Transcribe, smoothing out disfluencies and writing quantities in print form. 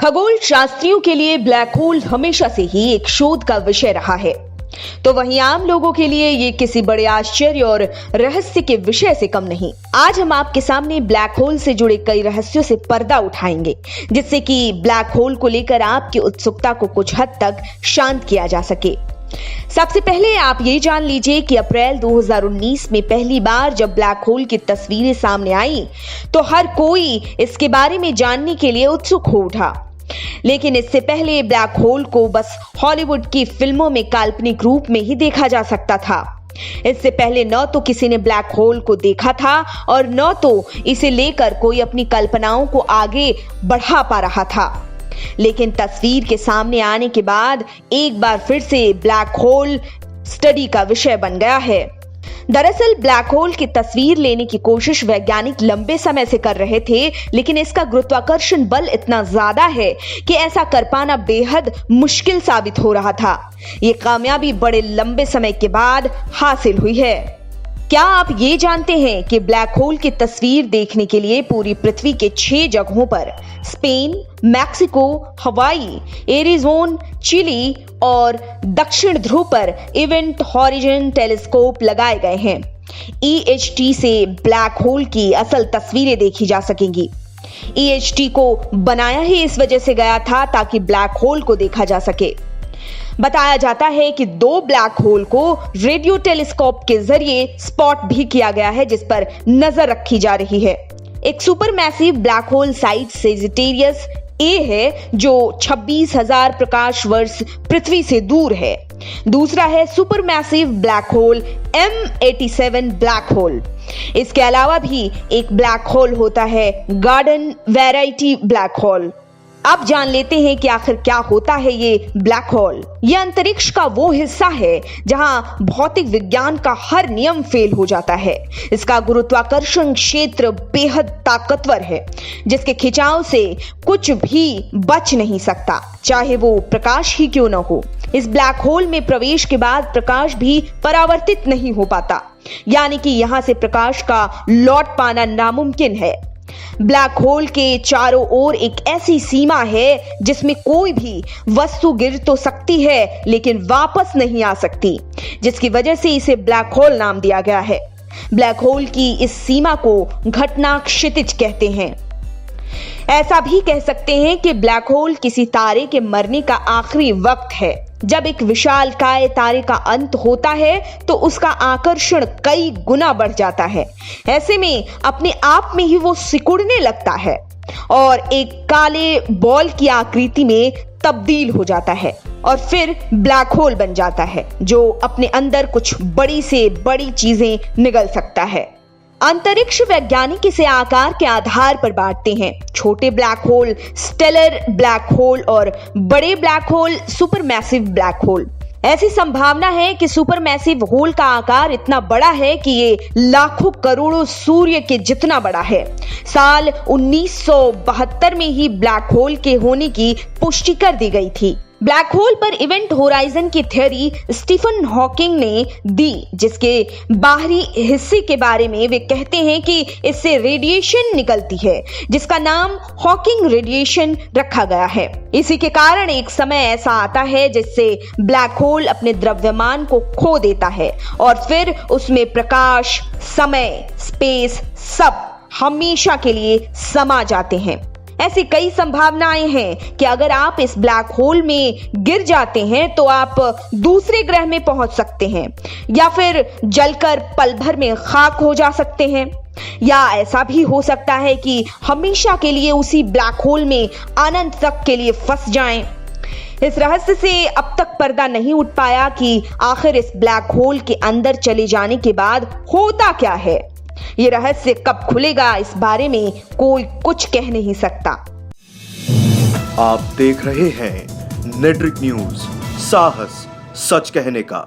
खगोल शास्त्रियों के लिए ब्लैक होल हमेशा से ही एक शोध का विषय रहा है, तो वहीं आम लोगों के लिए ये किसी बड़े आश्चर्य और रहस्य के विषय से कम नहीं। आज हम आपके सामने ब्लैक होल से जुड़े कई रहस्यों से पर्दा उठाएंगे, जिससे कि ब्लैक होल को लेकर आपकी उत्सुकता को कुछ हद तक शांत किया जा सके। सबसे पहले आप ये जान लीजिए कि अप्रैल 2019 में पहली बार जब ब्लैक होल की तस्वीरें सामने आई तो हर कोई इसके बारे में जानने के लिए उत्सुक हो उठा। लेकिन इससे पहले ब्लैक होल को बस हॉलीवुड की फिल्मों में काल्पनिक रूप में ही देखा जा सकता था। इससे पहले न तो किसी ने ब्लैक होल को देखा था और न तो इसे लेकर कोई अपनी कल्पनाओं को आगे बढ़ा पा रहा था। लेकिन तस्वीर के सामने आने के बाद एक बार फिर से ब्लैक होल स्टडी का विषय बन गया है। दरअसल ब्लैक होल की तस्वीर लेने की कोशिश वैज्ञानिक लंबे समय से कर रहे थे, लेकिन इसका गुरुत्वाकर्षण बल इतना ज्यादा है कि ऐसा कर पाना बेहद मुश्किल साबित हो रहा था। ये कामयाबी बड़े लंबे समय के बाद हासिल हुई है। क्या आप ये जानते हैं कि ब्लैक होल की तस्वीर देखने के लिए पूरी पृथ्वी के 6 जगहों पर स्पेन, मैक्सिको, हवाई, एरिज़ोना, चिली और दक्षिण ध्रुव पर इवेंट हॉरिजन टेलीस्कोप लगाए गए हैं। EHT से ब्लैक होल की असल तस्वीरें देखी जा सकेंगी। EHT को बनाया ही इस वजह से गया था ताकि ब्लैक होल को देखा जा सके। बताया जाता है कि 2 ब्लैक होल को रेडियो टेलीस्कोप के जरिए स्पॉट भी किया गया है, जिस पर नजर रखी जा रही है। एक super massive black whole site Sagittarius A है, जो 26,000 प्रकाश वर्ष पृथ्वी से दूर है। दूसरा है super massive black whole M87 black hole. इसके अलावा भी एक ब्लैक होल होता है गार्डन वैरायटी ब्लैक होल। अब जान लेते हैं कि आखिर क्या होता है ये ब्लैक होल। ये अंतरिक्ष का वो हिस्सा है जहां भौतिक विज्ञान का हर नियम फेल हो जाता है। इसका गुरुत्वाकर्षण क्षेत्र बेहद ताकतवर है, जिसके खिंचाव से कुछ भी बच नहीं सकता, चाहे वो प्रकाश ही क्यों न हो। इस ब्लैक होल में प्रवेश के बाद प्रकाश भी परावर्तित नहीं हो पाता, यानी कि यहां से प्रकाश का लौट पाना नामुमकिन है। ब्लैक होल के चारों ओर एक ऐसी सीमा है जिसमें कोई भी वस्तु गिर तो सकती है लेकिन वापस नहीं आ सकती, जिसकी वजह से इसे ब्लैक होल नाम दिया गया है। ब्लैक होल की इस सीमा को घटना क्षितिज कहते हैं। ऐसा भी कह सकते हैं कि ब्लैक होल किसी तारे के मरने का आखिरी वक्त है। जब एक विशालकाय तारे का अंत होता है तो उसका आकर्षण कई गुना बढ़ जाता है। ऐसे में अपने आप में ही वो सिकुड़ने लगता है और एक काले बॉल की आकृति में तब्दील हो जाता है और फिर ब्लैक होल बन जाता है, जो अपने अंदर कुछ बड़ी से बड़ी चीजें निगल सकता है। अंतरिक्ष वैज्ञानिक इसे आकार के आधार पर बांटते हैं। छोटे black hole stellar black hole और बड़े black hole super massive black hole. ऐसी संभावना है कि सुपर मैसिव होल का आकार इतना बड़ा है कि ये लाखों करोड़ों सूर्य के जितना बड़ा है। साल 1972 में ही ब्लैक होल के होने की पुष्टि कर दी गई थी। ब्लैक होल पर इवेंट होराइजन की थ्योरी स्टीफन हॉकिंग ने दी, जिसके बाहरी हिस्से के बारे में वे कहते हैं कि इससे रेडिएशन निकलती है, जिसका नाम हॉकिंग रेडिएशन रखा गया है। इसी के कारण एक समय ऐसा आता है जिससे ब्लैक होल अपने द्रव्यमान को खो देता है और फिर उसमें प्रकाश, समय, स्पेस सब हमेशा के लिए समा जाते हैं। ऐसी कई संभावनाएं हैं कि अगर आप इस ब्लैक होल में गिर जाते हैं तो आप दूसरे ग्रह में पहुंच सकते हैं, या फिर जलकर पल भर में खाक हो जा सकते हैं, या ऐसा भी हो सकता है कि हमेशा के लिए उसी ब्लैक होल में अनंत तक के लिए फंस जाएं। इस रहस्य से अब तक पर्दा नहीं उठ पाया कि आखिर इस ब्लैक होल के अंदर चले जाने के बाद होता क्या है। ये रहस्य कब खुलेगा, इस बारे में कोई कुछ कह नहीं सकता। आप देख रहे हैं नेट्रिक न्यूज, साहस सच कहने का।